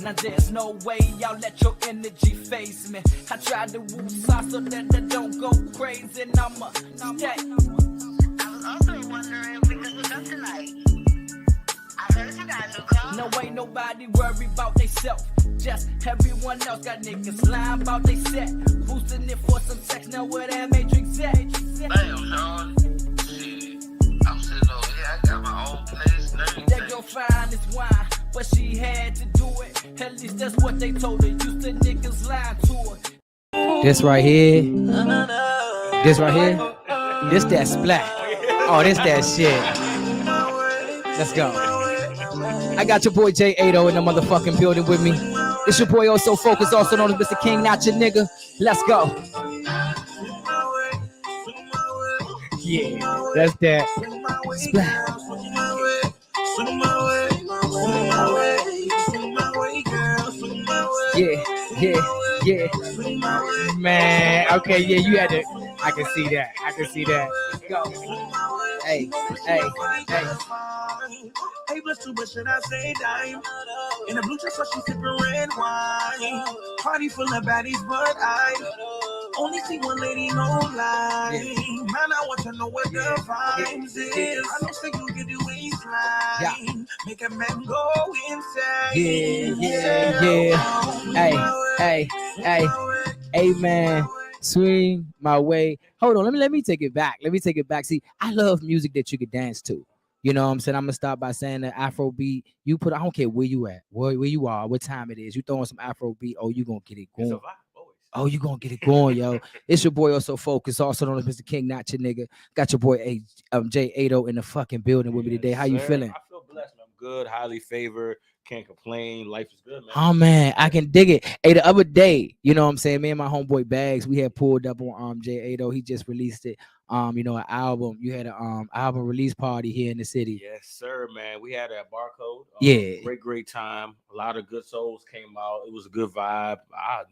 Now there's no way y'all let your energy face me. I tried to woo sauce so that I don't go crazy. And I'ma stay. I was also wondering because it's up tonight. I heard you got a new car. No, ain't nobody worried about they self. Just everyone else got niggas lying about they set. Boosting it for some sex. Now where that Matrix at? Damn, Sean. Shit. I'm sitting over here. I got my own place. That girl fine as wine, but she had to do it. At least that's what they told her. Used to niggas lying to her. This right here. This right here. This that splat. Oh, this that shit. Let's go. I got your boy J.Addo in the motherfucking building with me. It's your boy Also Focus, also known as Mr. King, not your nigga. Let's go. Yeah, that's that splat. Yeah. Man, okay, yeah, you had to. I can see that. Let's go. Hey. Hey, bless you, but should I say dime? In a blue dress, so she sipping red wine. Party full of baddies, but I only see one lady, no lie. Man, I want to know what the vibes is. I know so you get the waistline. Make a man go insane. Yeah. Hey, man. Swing my way. Hold on, let me take it back. See, I love music that you could dance to. You know what I'm saying? I'm gonna start by saying that Afro beat. You put, I don't care where you at, where you are, what time it is. You throwing some Afro beat. Oh, you gonna get it going. Oh, you gonna get it going, yo. It's your boy Also Focus, also known as Mr. King, not your nigga. Got your boy J.Addo in the fucking building with me today. How you feeling? I feel blessed, man. I'm good, highly favored. Can't complain. Life is good, man. Oh man, I can dig it. Hey, the other day, you know what I'm saying? Me and my homeboy Bags, we had pulled up on J.Addo. He just released it. An album. You had an album release party here in the city. Yes, sir, man. We had a Barcode. Great time. A lot of good souls came out. It was a good vibe.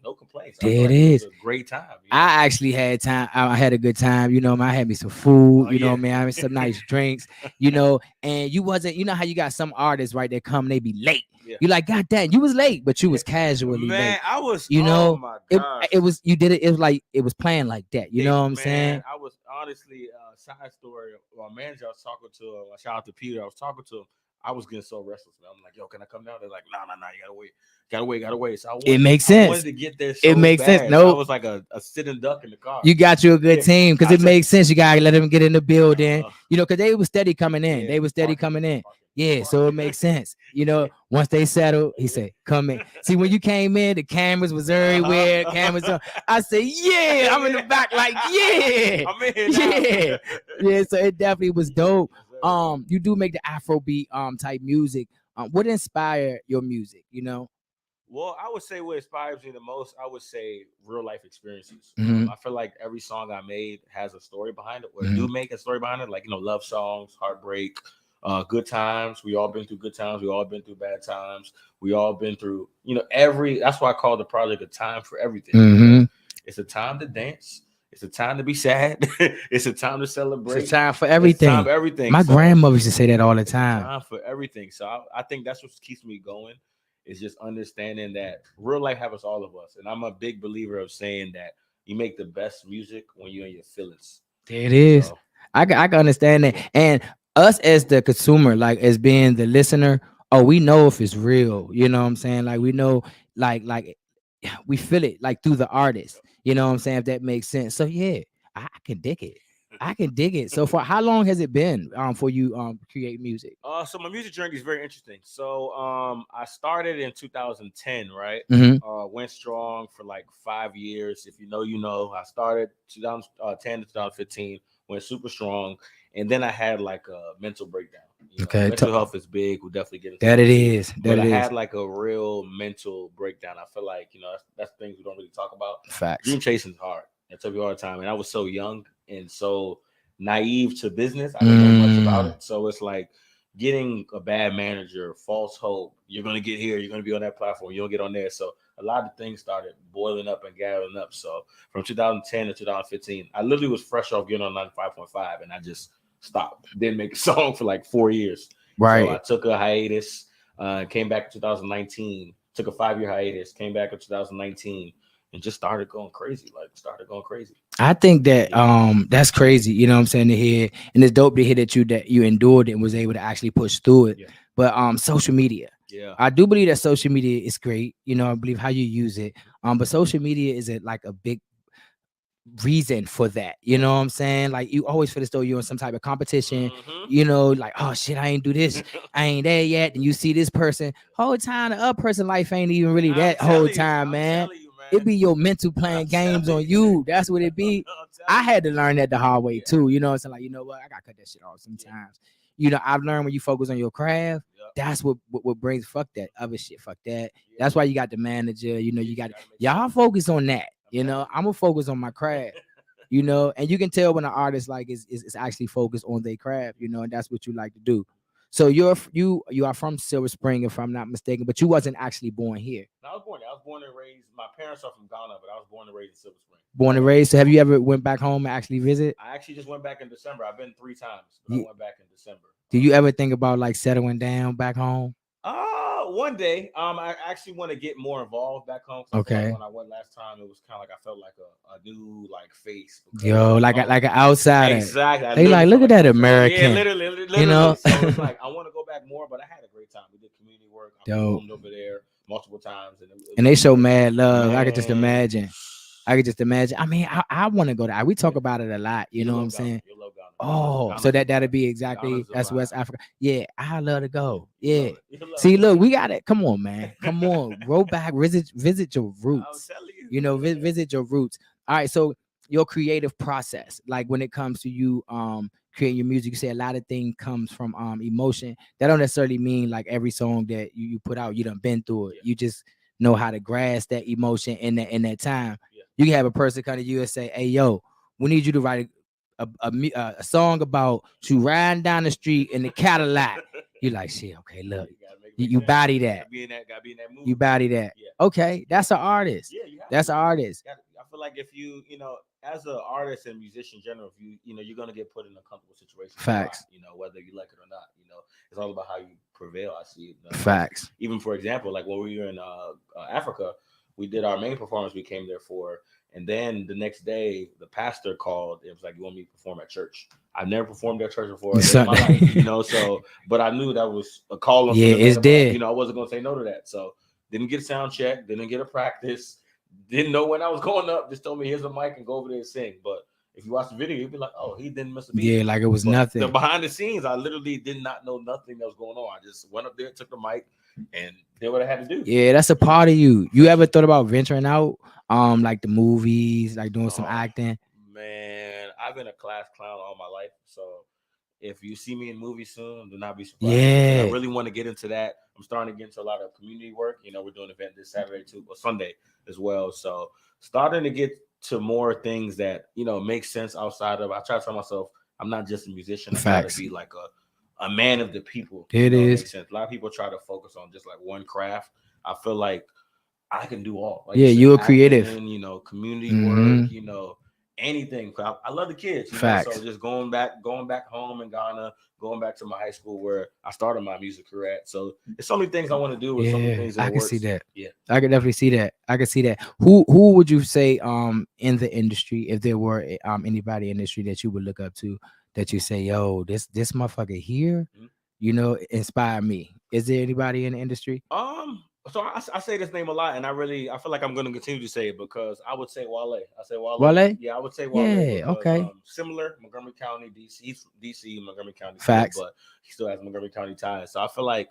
No complaints. It is a great time. I actually had time. I had a good time. You know, I had me some food. You know what I mean? I had some nice drinks. You know, and you wasn't. You know how you got some artists right that come, they be late. Yeah. You like, God damn, you was late, but you was casually late. Man, I was. You know, oh my gosh. It was. You did it. It was like it was playing like that. You know what I'm saying? I was honestly. Side story. My manager I was talking to. Shout out to Peter. I was talking to him. I was getting so restless, man. I'm like, yo, can I come down? They're like, no, you gotta wait. So it makes sense. I wanted to get there. It makes bad. sense. No, I was like a sitting duck in the car. You got you a good team because it makes sense. You gotta let them get in the building. You know, because they was steady coming in. They was steady coming in. Yeah, so it makes sense. You know, once they settled, he said, come in. See, when you came in, the cameras was everywhere. Cameras on. I said, yeah, I'm in the back, like, yeah. I'm in here now. Yeah, so it definitely was dope. You do make the Afrobeat type music. What inspired your music, you know? Well, I would say what inspires me the most, I would say real life experiences. Mm-hmm. I feel like every song I made has a story behind it, or do make a story behind it, like, you know, love songs, heartbreak, good times. We all been through good times. We all been through bad times. We all been through, you know, that's why I call the project A Time for Everything. Mm-hmm. It's a time to dance. It's a time to be sad. It's a time to celebrate. It's a time for everything. It's time for everything. My grandmother used to say that all the time. Time for everything. So I think that's what keeps me going, is just understanding that real life happens to all of us. And I'm a big believer of saying that you make the best music when you're in your feelings. There it is. So, I can understand that. And us as the consumer, like as being the listener, we know if it's real. You know what I'm saying? Like we know, like we feel it like through the artist. You know what I'm saying? If that makes sense. So yeah, I can dig it. So for how long has it been for you create music? So my music journey is very interesting. So I started in 2010, right? Mm-hmm. Went strong for like 5 years. If you know, you know. I started 2010 to 2015, went super strong, and then I had like a mental breakdown. You know, okay, mental health is big. We'll definitely get into that. It is. But I had like a real mental breakdown. I feel like, you know, that's things we don't really talk about. Facts. Dream chasing is hard. It took me all the time, and I was so young and so naive to business. I didn't know much about it. So it's like getting a bad manager, false hope. You're gonna get here. You're gonna be on that platform. You don't get on there. So a lot of things started boiling up and gathering up. So from 2010 to 2015, I literally was fresh off getting on 95.5, and I just stopped. Didn't make a song for like 4 years. Right. So I took a hiatus. Came back in 2019. took a 5-year hiatus, came back in 2019, and just started going crazy. I think that that's crazy, you know what I'm saying, to hear, and it's dope to hear that you endured it and was able to actually push through it. Yeah. But social media. Yeah. I do believe that social media is great. You know, I believe how you use it. But social media is like a big reason for that. You know what I'm saying? Like you always feel as though you're in some type of competition, you know, like, oh shit, I ain't do this, I ain't there yet. And you see this person, whole time the other person life ain't even really that whole time, man. It be your mental playing games on you. That's what it be. I had to learn that the hard way too. You know what I'm saying? Like, you know what? I gotta cut that shit off sometimes. You know, I've learned when you focus on your craft, that's what brings fuck that other shit. Fuck that. That's why you got the manager, you know, you got y'all focus on that. You know, I'm gonna focus on my craft. You know, and you can tell when an artist like is actually focused on their craft, you know, and that's what you like to do. So you are from Silver Spring, if I'm not mistaken, but you wasn't actually born here. No, I was born and raised. My parents are from Ghana, but I was born and raised in Silver Spring. Born and raised. So have you ever went back home and actually visit? I actually just went back in December. I've been 3 times, but I went back in December. Do you ever think about like settling down back home? One day. I actually want to get more involved back home. Okay. Like when I went last time, it was kind of like I felt like a new like face. Yo, like an outsider. Exactly. They like, look at that American. Yeah, literally. You know. So it's like I want to go back more, but I had a great time. We did community work. I performed over there multiple times, and they show mad love. Man. I could just imagine. I mean, I want to go there. We talk about it a lot. You know what I'm saying? Oh, so that'll be exactly that's West Africa. Yeah, I love to go. Yeah. See, look, we got it. Come on, man. Come on. Roll back, visit your roots. You know, visit your roots. All right. So your creative process, like when it comes to you creating your music, you say a lot of things comes from emotion. That don't necessarily mean like every song that you put out, you done been through it. You just know how to grasp that emotion in that time. You can have a person come to you and say, hey, yo, we need you to write a song about you riding down the street in the Cadillac. You're like, shit, okay, look, you body that. Gotta be in that movie. You body that. Yeah. Okay, that's an artist. Yeah, that's an artist. I feel like if you know, as an artist and musician in general, if you know, you're gonna get put in a comfortable situation. Facts. You know, whether you like it or not. You know, it's all about how you prevail. I see it. Facts. Even for example, like when we were in Africa, we did our main performance. We came there for. And then the next day, the pastor called. It was like, "You want me to perform at church?" I've never performed at church before in my life, you know. So, but I knew that was a call. Yeah, it's there. You know, I wasn't gonna say no to that. So, didn't get a sound check. Didn't get a practice. Didn't know when I was going up. Just told me, "Here's a mic and go over there and sing." But if you watch the video, you'd be like, "Oh, he didn't miss a beat." Yeah, like it was nothing. The behind the scenes, I literally did not know nothing that was going on. I just went up there, took the mic, and did what I had to do. Yeah, that's a part of you. You ever thought about venturing out? Like the movies, like doing some acting. Man, I've been a class clown all my life. So if you see me in movies soon, do not be surprised. Yeah. I really want to get into that. I'm starting to get into a lot of community work. You know, we're doing an event this Saturday too, or Sunday as well. So starting to get to more things that, you know, make sense outside of, I try to tell myself, I'm not just a musician. I try to be like a man of the people. It is. Makes sense. A lot of people try to focus on just like one craft. I feel like I can do all. Like you're creative. You know, community work. You know, anything. I love the kids. You know? So just going back home in Ghana, going back to my high school where I started my music career at. So it's so many things I want to do. With so many things I can see that. Yeah, I can definitely see that. I can see that. Who would you say in the industry, if there were anybody in the industry that you would look up to, that you say, yo, this motherfucker here, you know, inspire me? Is there anybody in the industry? So I say this name a lot, and I feel like I'm going to continue to say it because I would say Wale. I say Wale. Wale? Yeah, I would say Wale. Yeah, because, okay. Similar, Montgomery County, DC. He's DC, Montgomery County. Facts. But he still has Montgomery County ties. So I feel like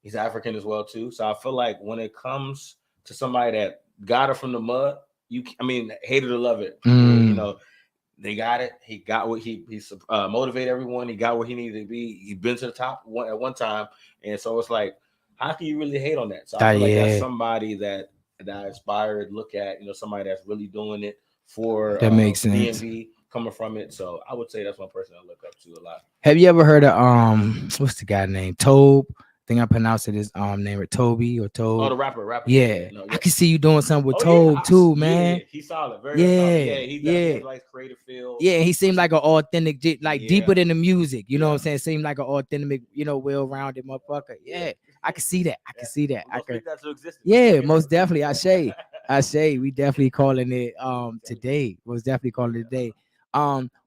he's African as well, too. So I feel like when it comes to somebody that got it from the mud, hate it or love it. You know, they got it. He got what he motivated everyone. He got where he needed to be. He's been to the top at one time. And so it's like, how can you really hate on that? So I feel like that's somebody that I aspire to look at, you know, somebody that's really doing it for that makes sense. DMV, coming from it. So I would say that's one person I look up to a lot. Have you ever heard of what's the guy named Tobe? I think I pronounced it his name or Toby or Tobe. Oh, the rapper. Yeah. I can see you doing something with Tobe too, man. Yeah, he's solid. Very solid. Yeah, he does like creative field. Yeah, he seemed like an authentic, like deeper than the music. You know what I'm saying? Seemed like an authentic, you know, well-rounded motherfucker. Yeah. I can see that. I can see that. We're I gonna can. speak that to existence. Yeah, most definitely. I say we definitely calling it today. Was definitely calling it today.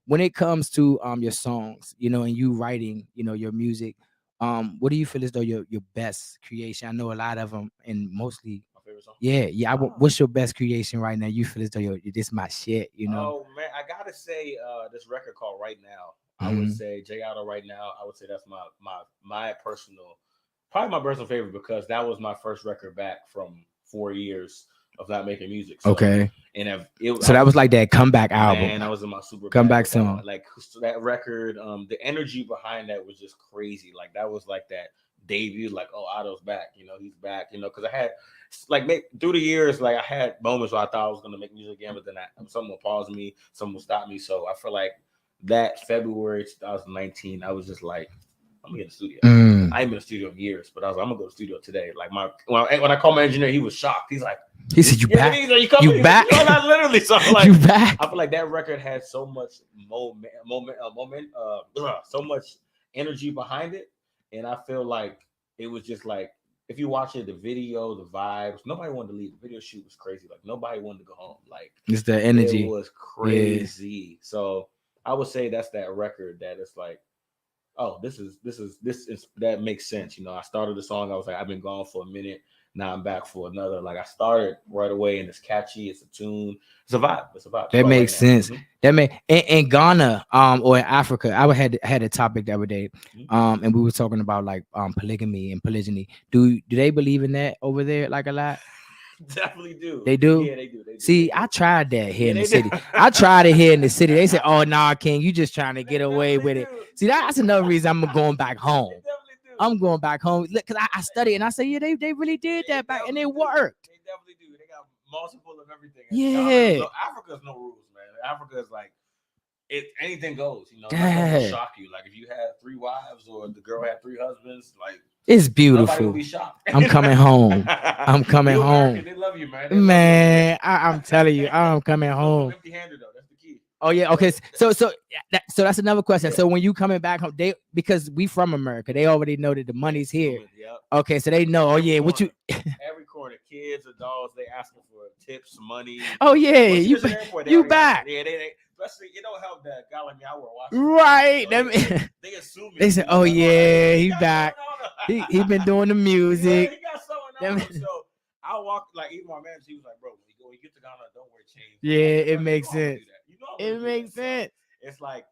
When it comes to your songs, and you writing, your music, what do you feel as though your best creation? I know a lot of them, and mostly, My favorite song. yeah. What's your best creation right now? You feel as though this my shit, Oh man, I gotta say, this record called Right Now. I would Mhm. say J.Addo Right Now. I would say that's my personal, probably my personal favorite because that was my first record back from 4 years of not making music. So Okay, and so that was like that comeback album, man, I was in my super bag comeback with that song. one. Like so that record, the energy behind that was just crazy. Like that was like that debut. Like Otto's back. He's back. Because I had through the years, like I had moments where I thought I was gonna make music again, but then someone will pause me, someone will stop me. So I feel like that February 2019, I was just like, I'm gonna get in the studio. Mm. I ain't been in the studio in years, but I was like, I'm gonna go to the studio today. Like when I called my engineer, he was shocked. He's like, He said, "You back? He's like, you coming? You back? No, not literally. So I'm like, You back?" I feel like that record had so much so much energy behind it, and I feel like it was just like if you watch it, the video, the vibes, nobody wanted to leave. The video shoot was crazy. Like nobody wanted to go home. Like It's the energy. it was crazy. So I would say that's that record that it's like, oh, this is that makes sense. I started the song. I was like, I've been gone for a minute. Now I'm back for another. Like I started right away, and it's catchy. It's a tune. It's a vibe. It's a vibe. That makes sense. Mhm. That may in Ghana, or in Africa, I had a topic the other day, and we were talking about like polygamy and polygyny. Do they believe in that over there like a lot? Definitely do. They do. Yeah, they do. See, I tried that here in the they city. do. I tried it here in the city. They said, "Oh, nah, King, you just trying to get away with it." do. See, that's another reason I'm going back home. They definitely do. I'm going back home because I studied and I said, yeah, they really did that back and it worked. They definitely do. They got multiple of everything. Yeah. Africa's no rules, man. Africa is like anything goes. Nothing Yeah. will shock you. Like if you had 3 wives or the girl had 3 husbands, like It's nobody will beautiful. be shocked. I'm coming home. I'm coming You home. American, they love you, man. Man, I'm telling you, I'm coming home. Empty-handed though. That's the key. Oh yeah, okay. So that's another question. So when you coming back home, because we from America, they already know that the money's here. Yep. Okay, so they know. Oh yeah, what you? Every corner, kids, adults, they asking for tips, money. Oh yeah, Once you get to the airport, they you already back? ask. Yeah, they. Especially, it don't help that guy like me. I wear watch. Right. So they assume. They said, "Oh yeah, he back. He been doing the music." Yeah, he got something on him. So I walk like even my manager. He was like, "Bro, when you get to Ghana, don't wear chains." Yeah, it Like, makes sense. It it makes sense. It's like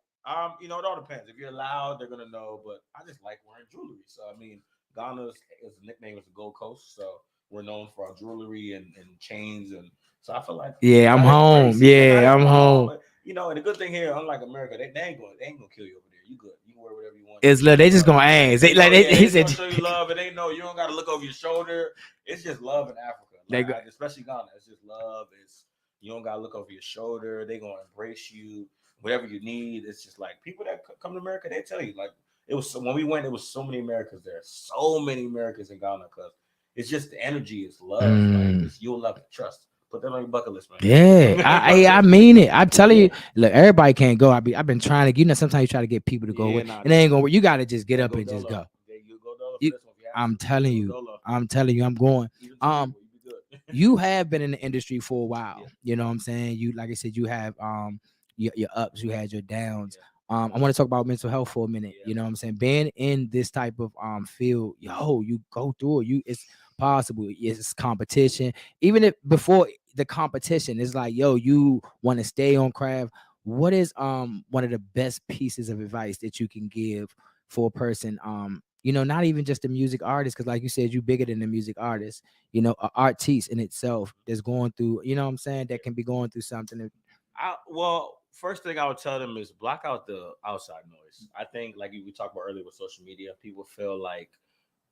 it all depends. If you're loud, they're gonna know. But I just like wearing jewelry. So I mean, Ghana's nickname is the Gold Coast. So we're known for our jewelry and chains, and so I feel like I'm home. Yeah, I'm home. But, and the good thing here, unlike America, they ain't gonna kill you over there. You good. You can wear whatever you want. It's they just gonna ask. They said, show you love. It ain't you don't gotta look over your shoulder. It's just love in Africa. Especially Ghana. It's just love. You don't gotta look over your shoulder. They gonna embrace you. Whatever you need. It's just like people that come to America, they tell you like it was when we went. It was so many Americans there. So many Americans in Ghana because it's just the energy. It's love. Like you'll love it. Trust. Put that on your bucket list, man. Yeah, I mean it. I'm telling you, look, everybody can't go. I've been trying to, sometimes you try to get people to go away, and they ain't gonna work. You gotta just get up and just go. I'm telling you, I'm going. You have been in the industry for a while. You know what I'm saying? You, like I said, you have your ups, you had your downs. I want to talk about mental health for a minute. You know what I'm saying? Being in this type of field, you go through it. It's possible. It's competition. Even if before the competition, it's like, you want to stay on craft. What is one of the best pieces of advice that you can give for a person? Not even just a music artist, because like you said, you bigger than the music artist. An artiste in itself that's going through, you know what I'm saying, that can be going through something. First thing I would tell them is block out the outside noise. I think, like we talked about earlier with social media, people feel like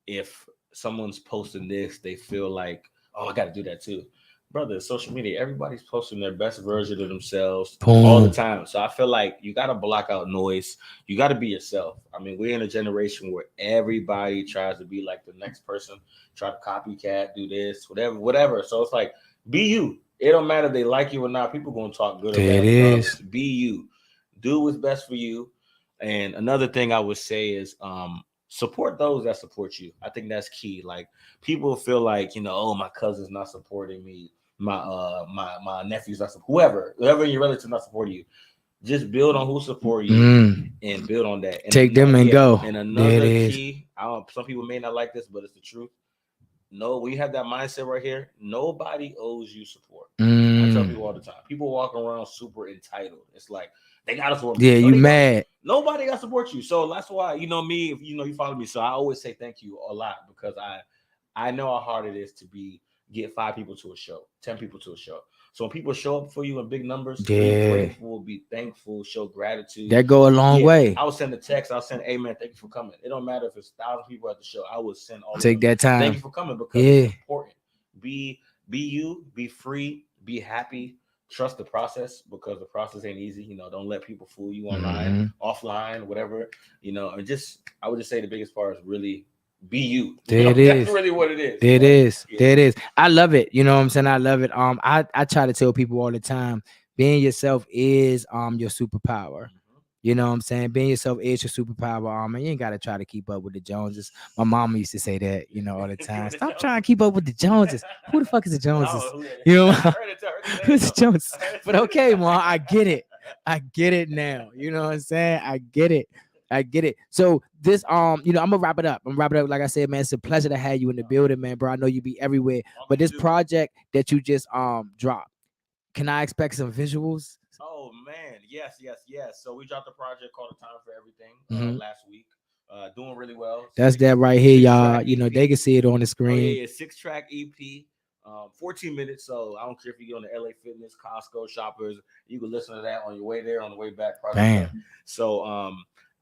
if someone's posting this, they feel like, oh, I got to do that too. Brother, social media, everybody's posting their best version of themselves all the time. So I feel like you got to block out noise. You got to be yourself. I mean, we're in a generation where everybody tries to be like the next person, try to copycat, do this, whatever. So it's like, be you. It don't matter if they like you or not. People going to talk good or bad. It is. Be you. Do what's best for you. And another thing I would say is support those that support you. I think that's key. Like people feel like, you know, oh, my cousin's not supporting me, my nephew's not whoever in your relative not supporting you. Just build on who support you and build on that. And take them and go. And another key, some people may not like this, but it's the truth. No, when you have that mindset right here, nobody owes you support. I tell people all the time. People walk around super entitled. It's like they gotta support me. Yeah, you mad. Nobody gotta support you. So that's why, you know me, if you know you follow me. So I always say thank you a lot because I know how hard it is to get 5 people to a show, 10 people to a show. So when people show up for you in big numbers, be grateful, be thankful, show gratitude. That go a long way. I will send a text. I'll send, hey man, thank you for coming. It don't matter if it's 1,000 people at the show. I will send all. Take that time. Thank you for coming because it's important. Be you. Be free. Be happy. Trust the process because the process ain't easy. You know, don't let people fool you online, offline, whatever. You know, and I would just say the biggest part is really. Be you. There it is. That's really what it is. There it is. There it is. I love it. You know what I'm saying? I love it. I try to tell people all the time, being yourself is your superpower. You know what I'm saying? Being yourself is your superpower. And you ain't gotta try to keep up with the Joneses. My mama used to say that, you know, all the time. Stop trying to keep up with the Joneses. Who the fuck is the Joneses? You know, who's the Joneses? But okay, Mom, I get it. I get it now. You know what I'm saying? I get it. So this, you know, I'm gonna wrap it up. Like I said, man, it's a pleasure to have you in the building, man, bro. I know you be everywhere, but this project that you just dropped, can I expect some visuals? Oh man, yes. So we dropped a project called "A Time for Everything" last week. Doing really well. That's that right here, y'all. You know, they can see it on the screen. Oh, yeah, 6-track EP. 14 minutes. So I don't care if you go on the LA Fitness, Costco, Shoppers. You can listen to that on your way there, on the way back. Bam. So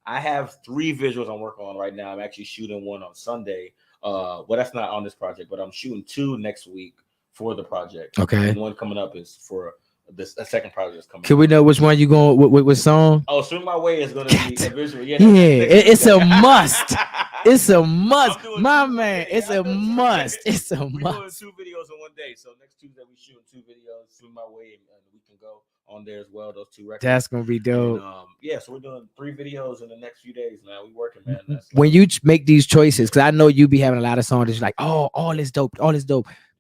I have 3 visuals I'm working on right now. I'm actually shooting one on Sunday. Well, that's not on this project, but I'm shooting 2 next week for the project. Okay. And one coming up is for a second project that's coming. Can we know which one you going with song? Oh, Swing My Way is going to be a visual. Yeah, it's a must. It's a must, my man. It's a must. It's a must. We're doing 2 videos in one day. So next Tuesday we shooting 2 videos. Swing My Way, and We Can Go on there as well. Those 2 records. That's gonna be dope. And, so we're doing 3 videos in the next few days. Man, we working, man. When you make these choices, because I know you be having a lot of songs that's like, oh, all is dope.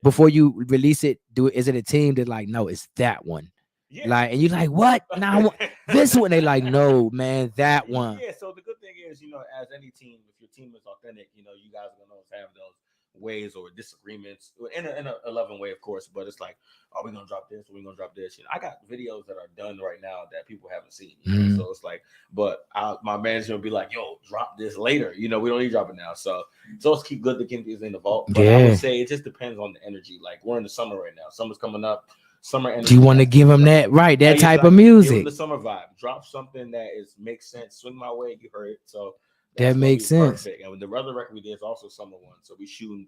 Before you release it, is it a team that like, no, it's that one? Yeah. Like, and you're like, what? Now this one. They like, no, man, that one. Yeah. So the good thing is, you know, as any team, if your team is authentic, you know, you guys are gonna have those ways or disagreements in a loving way, of course. But it's like, are we gonna drop this? Are we gonna drop this? You know, I got videos that are done right now that people haven't seen. You know? So it's like, but my manager will be like, yo, drop this later. You know, we don't need to drop it now. So let's keep good to keep these in the vault. But I would say it just depends on the energy. Like we're in the summer right now. Summer's coming up. Summer energy. Do you want to give them that that type of music? Give them the summer vibe. Drop something that makes sense. Swing My Way. You heard it. So that makes sense. Perfect. And the other record we did is also summer one. So we shooting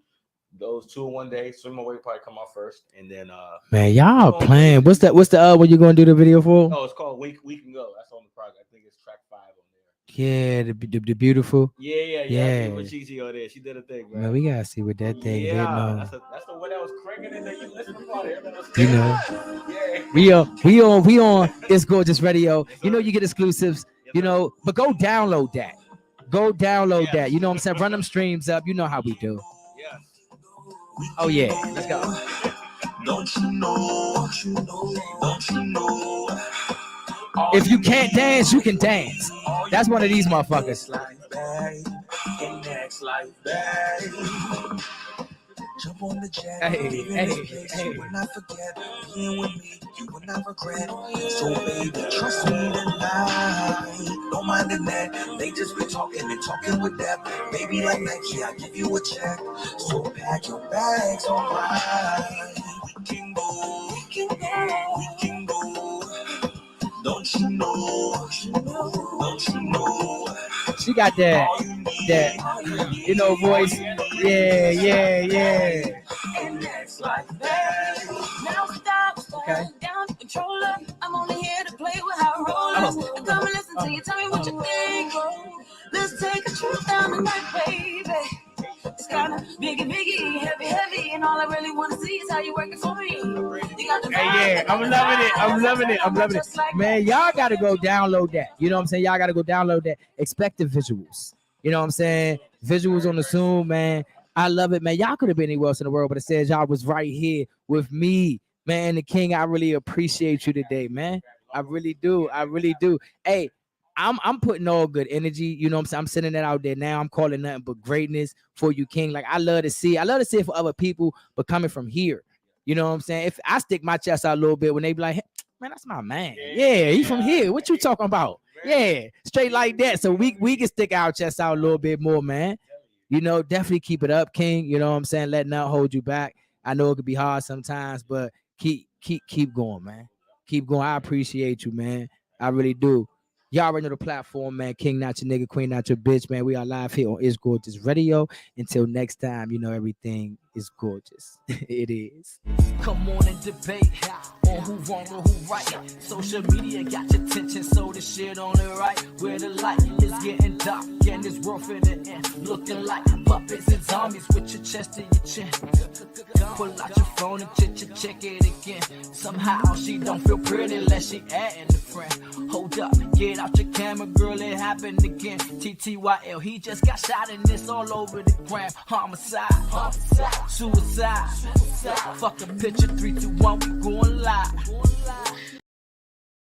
those 2 in one day. Swing My Way probably come out first, and then man, y'all playing. What's the what you gonna do the video for? Oh, it's called We Can Go. That's on the project. I think it's track 5 on there. Yeah, the beautiful. Yeah. With Gigi on there, she did a thing, man. We gotta see what that thing. Yeah, that's the one that was cranking in the listening party. You know, we on It's Gorgeous Radio. You know, you get exclusives. You know, but go download that. That. You know what I'm saying? Run them streams up. You know how we do. Yeah. Oh yeah, let's go. Don't you know? If you can't dance, you can dance. That's one of these motherfuckers. Jump on the jet. Hey. You will not forget being with me. You will not regret. So baby, trust me tonight. Don't mind the net. They just be talking with them. Baby, like Nike, I give you a check. So pack your bags, alright. We can go. Don't you know? She got that you know voice. Yeah. And that's like that. Now stop, Okay. down the controller. I'm only here to play with how rollers. And come and listen to you, tell me what you think. Let's take a trip down the night, baby. It's kinda biggie, heavy, and all I really wanna see is how you working for me. You got the Hey, I'm loving it. Man, y'all gotta go download that. You know what I'm saying? Y'all gotta go download that. Expect the visuals. You know what I'm saying? visuals on the Zoom, man. I love it, man. Y'all could have been anywhere else in the world, but it says y'all was right here with me, man. The King, I really appreciate you today, man. I really do. I really do. Hey, I'm putting all good energy. You know what I'm saying? I'm sending that out there now. I'm calling nothing but greatness for you, King. Like I love to see it for other people, but coming from here. You know what I'm saying? If I stick my chest out a little bit when they be like, hey, man, that's my man. Yeah, he from here. What you talking about? Yeah, straight like that. So we can stick our chest out a little bit more, man. You know, definitely keep it up, King. You know what I'm saying? Let nothing hold you back. I know it could be hard sometimes, but keep going, man. Keep going. I appreciate you, man. I really do. Y'all already know the platform, man. King, not your nigga, queen, not your bitch, man. We are live here on It's Gorgeous Radio. Until next time, you know everything is gorgeous. It is. Come on and debate on who wrong or who right. Social media got your attention, so the shit on the right. Where the light is getting dark and this world for the end. Looking like puppets and zombies with your chest to your chin. Pull out your phone and check it again. Somehow she don't feel pretty unless she adding a friend. Hold up, get out your camera, girl, it happened again. TTYL, he just got shot and it's all over the gram. Homicide, suicide. Fuck a picture, 3, 2, 1, we going live.